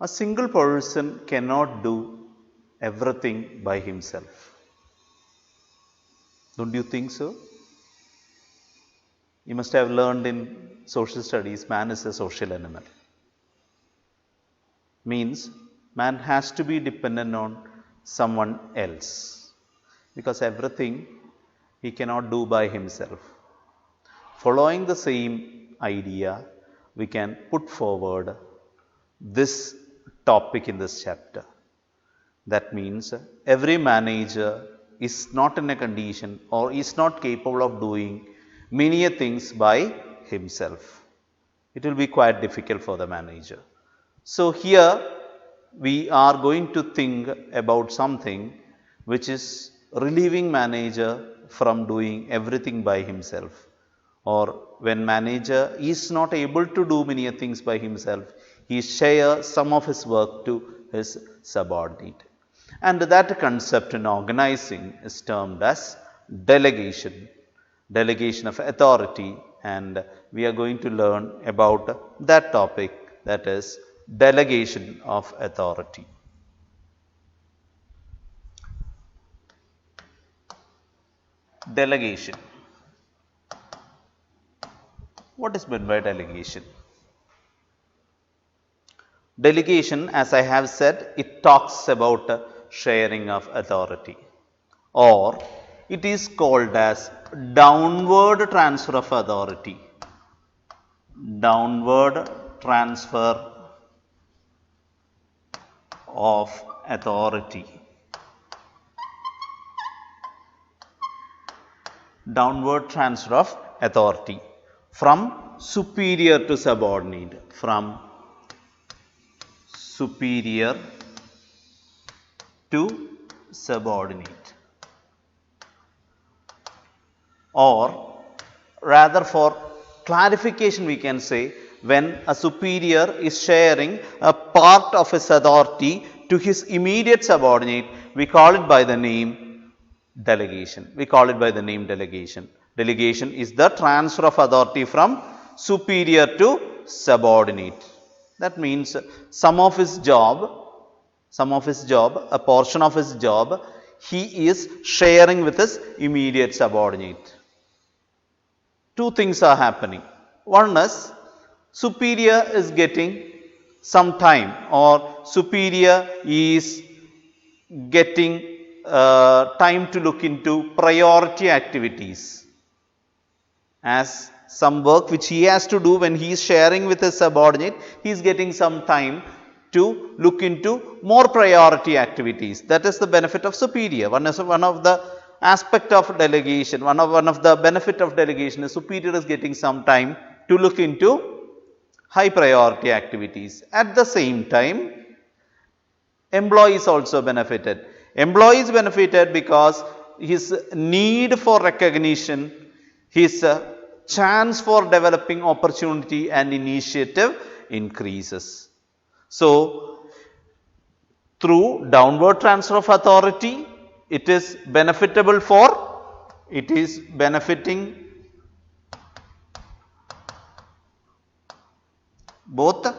A single person cannot do everything by himself. Don't you think so? You must have learned in social studies, man is a social animal. Means man has to be dependent on someone else, because everything he cannot do by himself. Following the same idea, we can put forward this topic in this chapter. That means every manager is not in a condition or is not capable of doing many things by himself. It will be quite difficult for the manager. So here we are going to think about something which is relieving manager from doing everything by himself, or when manager is not able to do many things by himself, he shares some of his work to his subordinate. And that concept in organizing is termed as delegation, delegation of authority, and we are going to learn about that topic, that is delegation of authority. Delegation. What is meant by delegation? Delegation, as I have said, it talks about sharing of authority, or it is called as downward transfer of authority. Downward transfer of authority. Downward transfer of authority from superior to subordinate, from superior to subordinate, or rather for clarification we can say, when a superior is sharing a part of his authority to his immediate subordinate, we call it by the name delegation. We call it by the name delegation. Delegation is the transfer of authority from superior to subordinate. That means some of his job, a portion of his job, he is sharing with his immediate subordinate. Two things are happening. One is superior is getting some time, or superior is getting time to look into priority activities, as some work which he has to do when he is sharing with his subordinate, he is getting some time to look into more priority activities. That is the benefit of superior. One of the aspect of delegation, one of the benefit of delegation is superior is getting some time to look into high priority activities. At the same time, employees also benefited. Employees benefited because his need for recognition, his chance for developing opportunity and initiative increases. So, through downward transfer of authority, it is benefiting both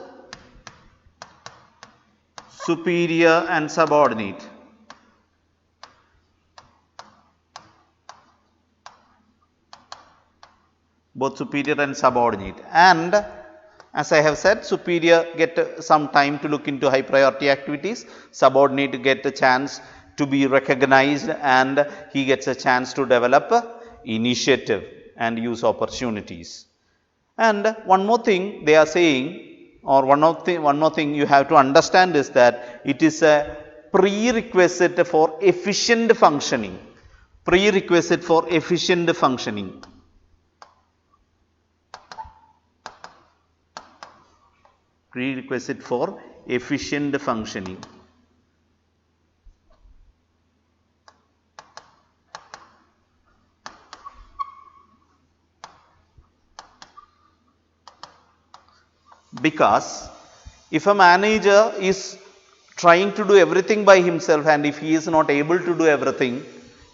superior and subordinate. Both superior and subordinate. And as I have said, superior get some time to look into high priority activities, subordinate get a chance to be recognized, and he gets a chance to develop initiative and use opportunities. And one more thing they are saying, or one more thing you have to understand is that it is a prerequisite for efficient functioning. Prerequisite for efficient functioning. Prerequisite for efficient functioning. Because if a manager is trying to do everything by himself, and if he is not able to do everything,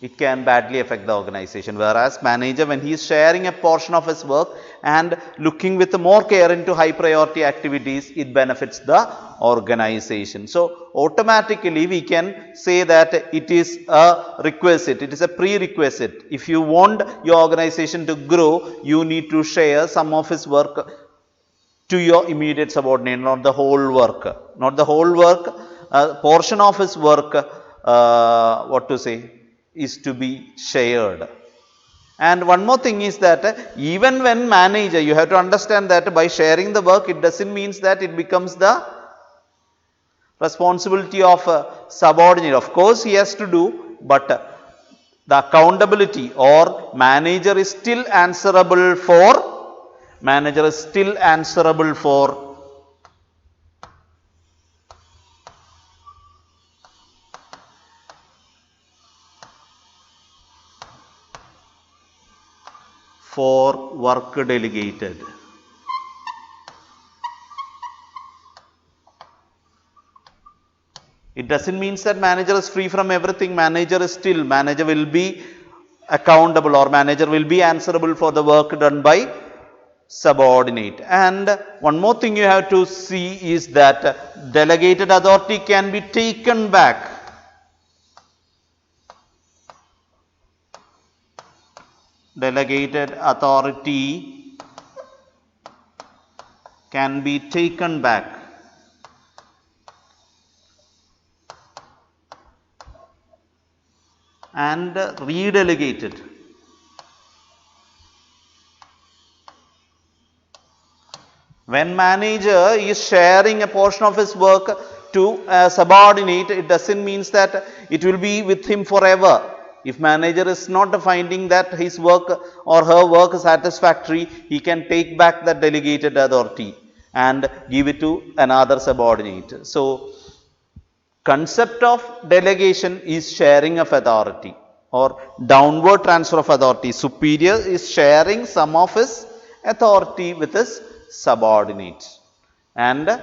it can badly affect the organization. Whereas manager, when he is sharing a portion of his work and looking with more care into high priority activities, it benefits the organization. So automatically we can say that it is a requisite, it is a prerequisite. If you want your organization to grow, you need to share some of his work to your immediate subordinate, not the whole work. Not the whole work, a portion of his work, is to be shared. And one more thing is that even when manager, you have to understand that by sharing the work, it doesn't mean that it becomes the responsibility of a subordinate. Of course, he has to do, but the accountability or manager is still answerable for work delegated. It doesn't mean that manager is free from everything. Manager will be accountable, or manager will be answerable for the work done by subordinate. And one more thing you have to see is that delegated authority can be taken back. Delegated authority can be taken back. And redelegated. When manager is sharing a portion of his work to a subordinate, it doesn't mean that it will be with him forever. If manager is not finding that his work or her work is satisfactory, he can take back that delegated authority and give it to another subordinate. So, concept of delegation is sharing of authority or downward transfer of authority. Superior is sharing some of his authority with his subordinate, and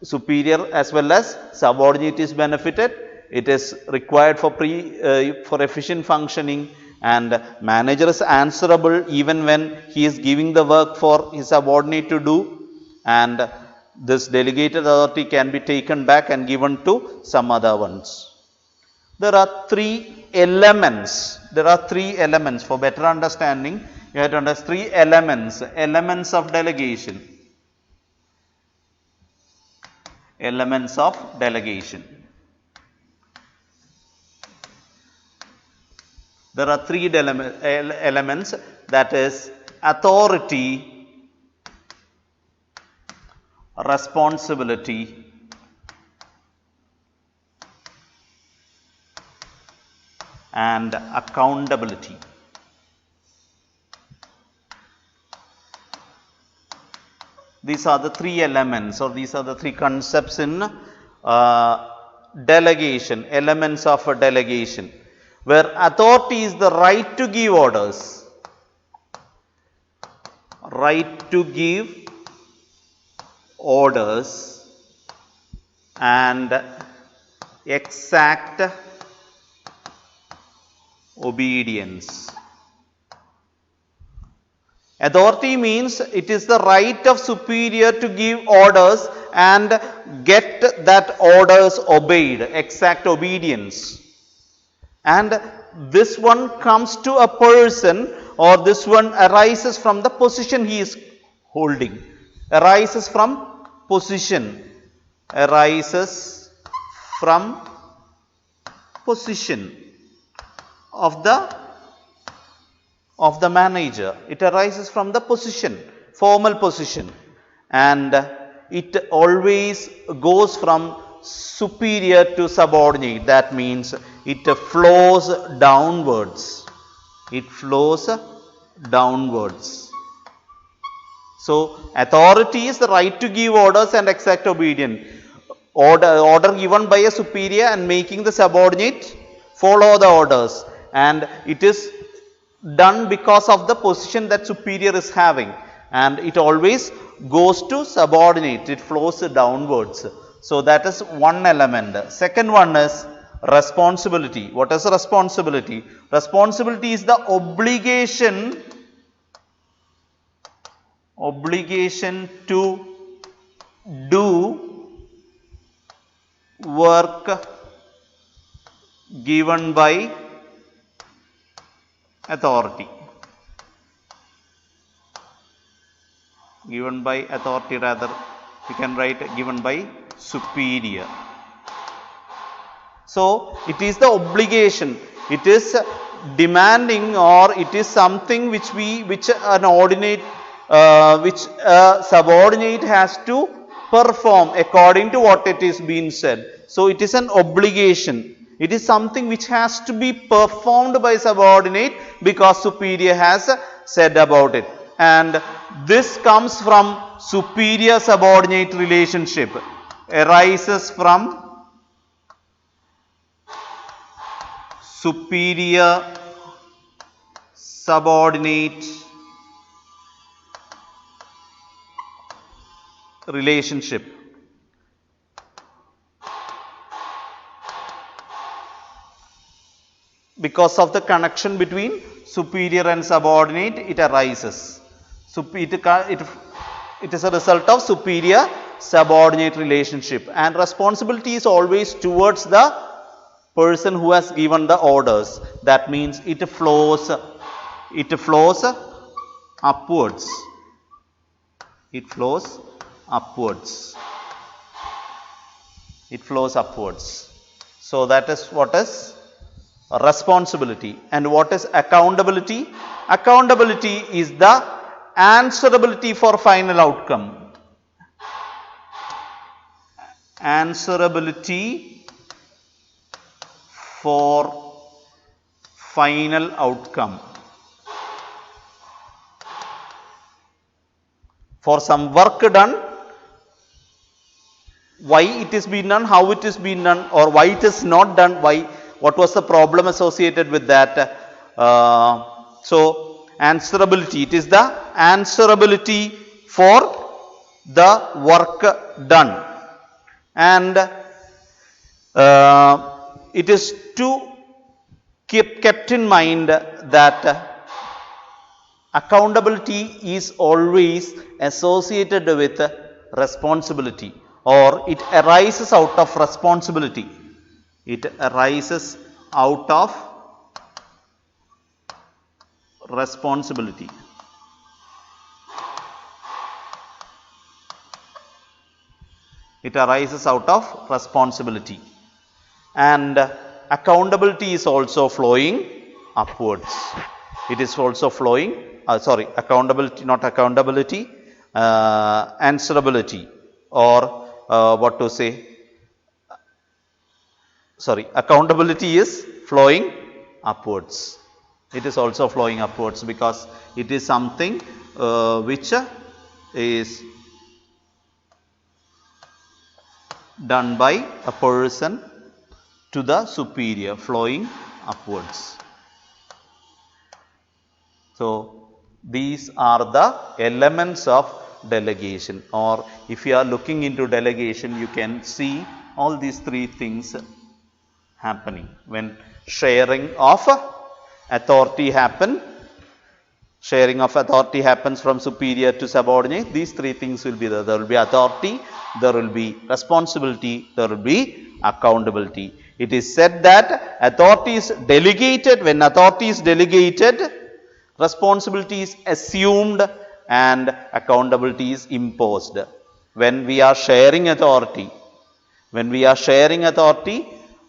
superior as well as subordinate is benefited. It is required for efficient functioning, and manager is answerable even when he is giving the work for his subordinate to do, and this delegated authority can be taken back and given to some other ones. There are three elements. For better understanding, you have to understand three elements of delegation. Elements of delegation. There are three elements, that is authority, responsibility, and accountability. These are the three elements, or these are the three concepts in delegation, elements of a delegation, where authority is the right to give orders, and exact obedience. Authority means it is the right of superior to give orders and get that orders obeyed, exact obedience. And this one comes to a person, or this one arises from the position he is holding. Arises from position. Arises from position of the manager. It arises from the position, formal position, and it always goes from superior to subordinate. That means it flows downwards. It flows downwards. So, authority is the right to give orders and exact obedience. Order given by a superior and making the subordinate follow the orders, and it is done because of the position that superior is having, and it always goes to subordinate. It flows downwards. So, that is one element. Second one is responsibility. What is responsibility? Responsibility is the obligation to do work given by authority. Given by authority, rather we can write given by superior. So it is the obligation, it is demanding, or it is something which an ordinate which a subordinate has to perform according to what it is being said. So it is an obligation. It is something which has to be performed by subordinate because superior has said about it. And this comes from superior subordinate relationship, arises from superior subordinate relationship. Because of the connection between superior and subordinate, it arises. It is a result of superior subordinate relationship, and responsibility is always towards the person who has given the orders. That means it flows upwards. It flows upwards. It flows upwards. So that is what is responsibility. And what is accountability? Accountability is the answerability for final outcome. Answerability for final outcome. For some work done, why it is being done, how it is being done, or why it is not done, what was the problem associated with that. So answerability, it is the answerability for the work done, and it is to kept in mind that accountability is always associated with responsibility, or it arises out of responsibility. It arises out of responsibility. It arises out of responsibility. And accountability is also flowing upwards. It is also flowing, accountability, not accountability, answerability, or accountability is flowing upwards. It is also flowing upwards because it is something which is done by a person to the superior, flowing upwards. So these are the elements of delegation, or if you are looking into delegation, you can see all these three things happening. When sharing of authority happens from superior to subordinate, these three things will be there. There will be authority, there will be responsibility, there will be accountability. It is said that authority is delegated. When authority is delegated, responsibility is assumed and accountability is imposed. When we are sharing authority,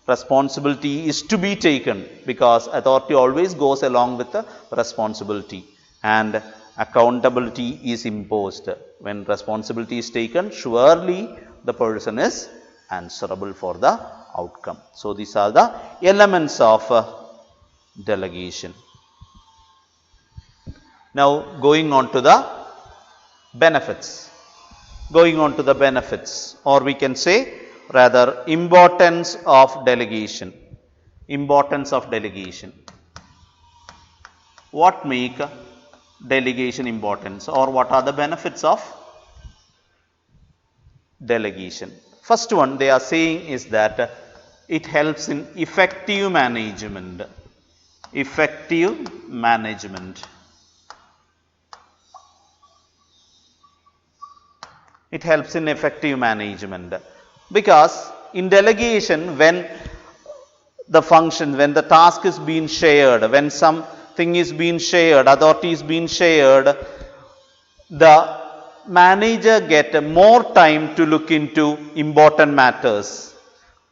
responsibility is to be taken, because authority always goes along with the responsibility, and accountability is imposed. When responsibility is taken, surely the person is answerable for the outcome. So these are the elements of delegation. Now going on to the benefits. Or we can say rather importance of delegation. What make delegation important, or what are the benefits of delegation? First one they are saying is that it helps in effective management. Effective management. It helps in effective management because in delegation, when the function, when the task is being shared, when something is being shared, authority is being shared, the manager get more time to look into important matters,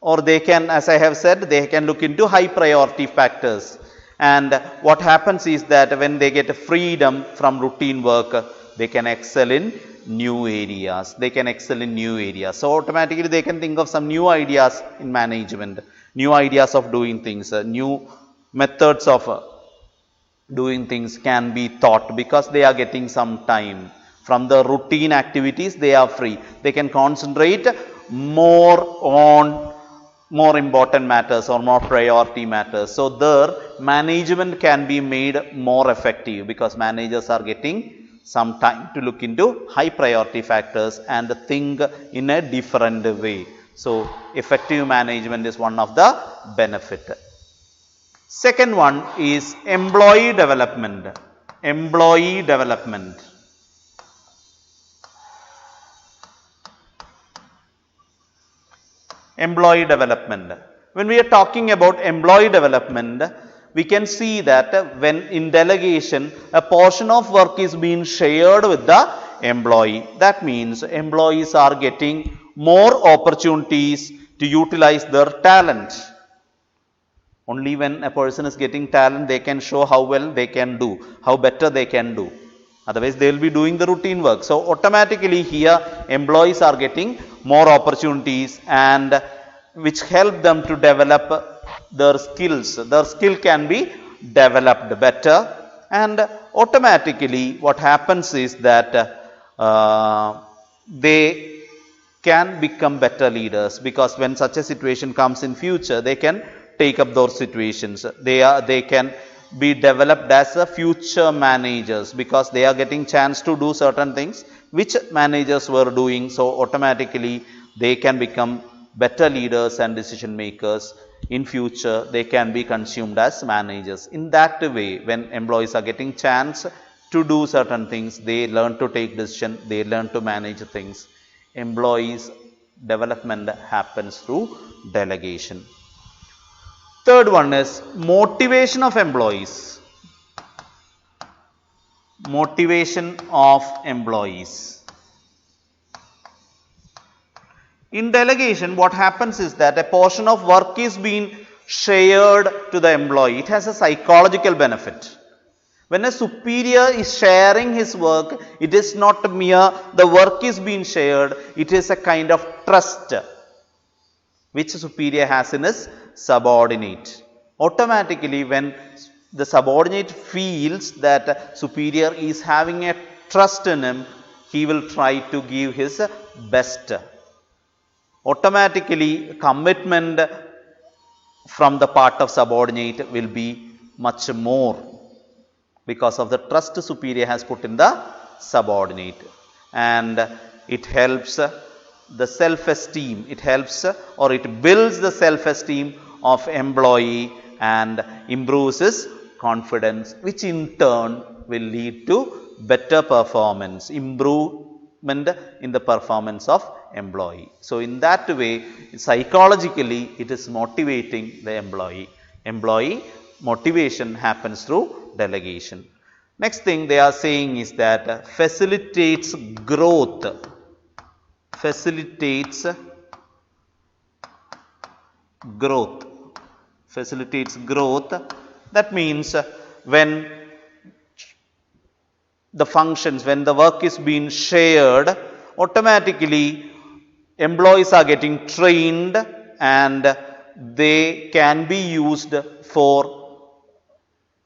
or they can, as I have said, they can look into high priority factors. And what happens is that when they get freedom from routine work, they can excel in new areas. They can excel in new areas. So automatically they can think of some new ideas in management, new ideas of doing things, new methods of doing things can be thought because they are getting some time. From the routine activities, they are free. They can concentrate more on more important matters or more priority matters. So their management can be made more effective because managers are getting some time to look into high priority factors and think in a different way. So effective management is one of the benefit. Second one is employee development. Employee development. Employee development. When we are talking about employee development, we can see that when in delegation, a portion of work is being shared with the employee. That means employees are getting more opportunities to utilize their talent. Only when a person is getting talent, they can show how well they can do, how better they can do. Otherwise, they will be doing the routine work. So automatically here, employees are getting more opportunities and which help them to develop their skills. Their skill can be developed better, and automatically what happens is that they can become better leaders, because when such a situation comes in future, they can take up those situations. They can be developed as a future managers because they are getting chance to do certain things which managers were doing. So automatically they can become better leaders and decision makers. In future, they can be consumed as managers. In that way, when employees are getting chance to do certain things, they learn to take decision, they learn to manage things. Employees development happens through delegation. Third one is motivation of employees. Motivation of employees. In delegation, what happens is that a portion of work is being shared to the employee. It has a psychological benefit. When a superior is sharing his work, it is not mere the work is being shared, it is a kind of trust which superior has in his subordinate. Automatically, when the subordinate feels that superior is having a trust in him, he will try to give his best. Automatically, commitment from the part of subordinate will be much more because of the trust superior has put in the subordinate, and it helps the self-esteem, it helps or it builds the self-esteem of employee and improves his confidence, which in turn will lead to better performance, improvement in the performance of employee. So in that way, psychologically it is motivating the employee. Employee motivation happens through delegation. Next thing they are saying is that facilitates growth. Facilitates growth. Facilitates growth. That means when the functions, when the work is being shared, automatically employees are getting trained and they can be used for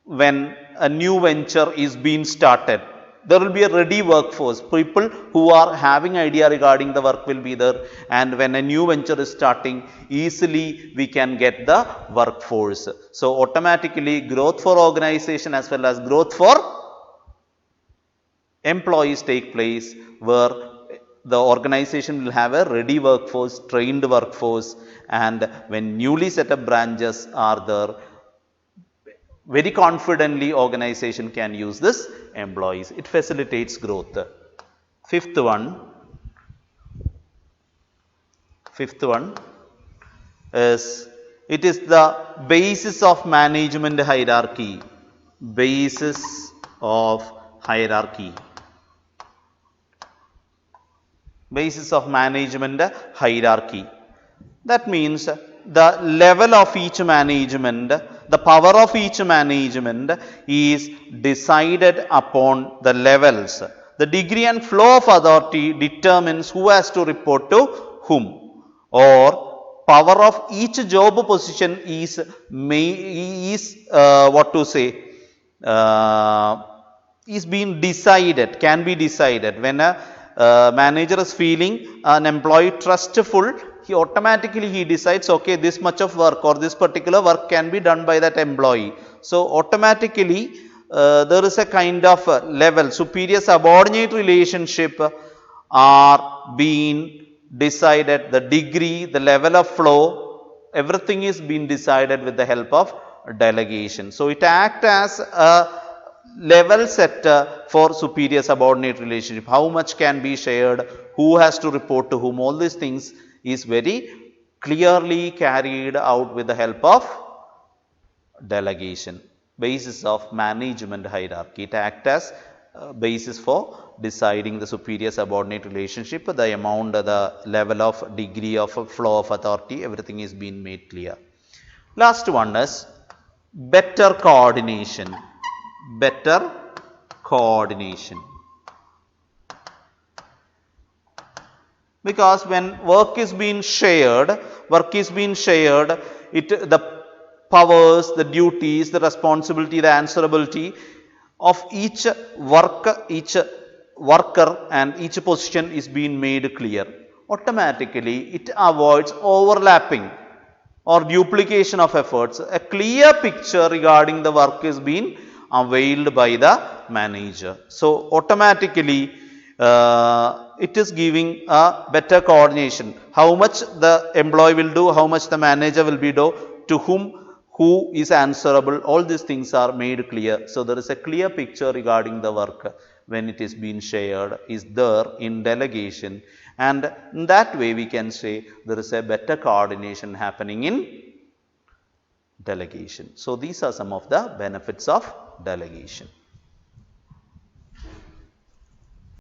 when a new venture is being started. There will be a ready workforce. People who are having idea regarding the work will be there, and when a new venture is starting, easily we can get the workforce. So automatically growth for organization as well as growth for employees take place where the organization will have a ready workforce, trained workforce, and when newly set up branches are there, very confidently organization can use this employees. It facilitates growth. Fifth one is, it is the basis of management hierarchy. Basis of hierarchy. Basis of management hierarchy. That means the level of each management, the power of each management is decided upon the levels. The degree and flow of authority determines who has to report to whom, or power of each job position is being decided, can be decided. When a manager is feeling an employee trustful, he automatically decides, okay, this much of work or this particular work can be done by that employee. So automatically there is a kind of level, superior subordinate relationship are being decided, the degree, the level of flow, everything is being decided with the help of delegation. So it acts as a level setter for superior subordinate relationship. How much can be shared, who has to report to whom, all these things is very clearly carried out with the help of delegation. Basis of management hierarchy. It acts as basis for deciding the superior subordinate relationship, the amount, the level of degree of flow of authority, everything is being made clear. Last one is better coordination. Better coordination. Because when work is being shared, the powers, the duties, the responsibility, the answerability of each worker and each position is being made clear. Automatically, it avoids overlapping or duplication of efforts. A clear picture regarding the work is being availed by the manager. So automatically it is giving a better coordination. How much the employee will do, how much the manager will be do, to whom, who is answerable, all these things are made clear. So there is a clear picture regarding the work when it is being shared is there in delegation, and in that way we can say there is a better coordination happening in delegation. So these are some of the benefits of delegation.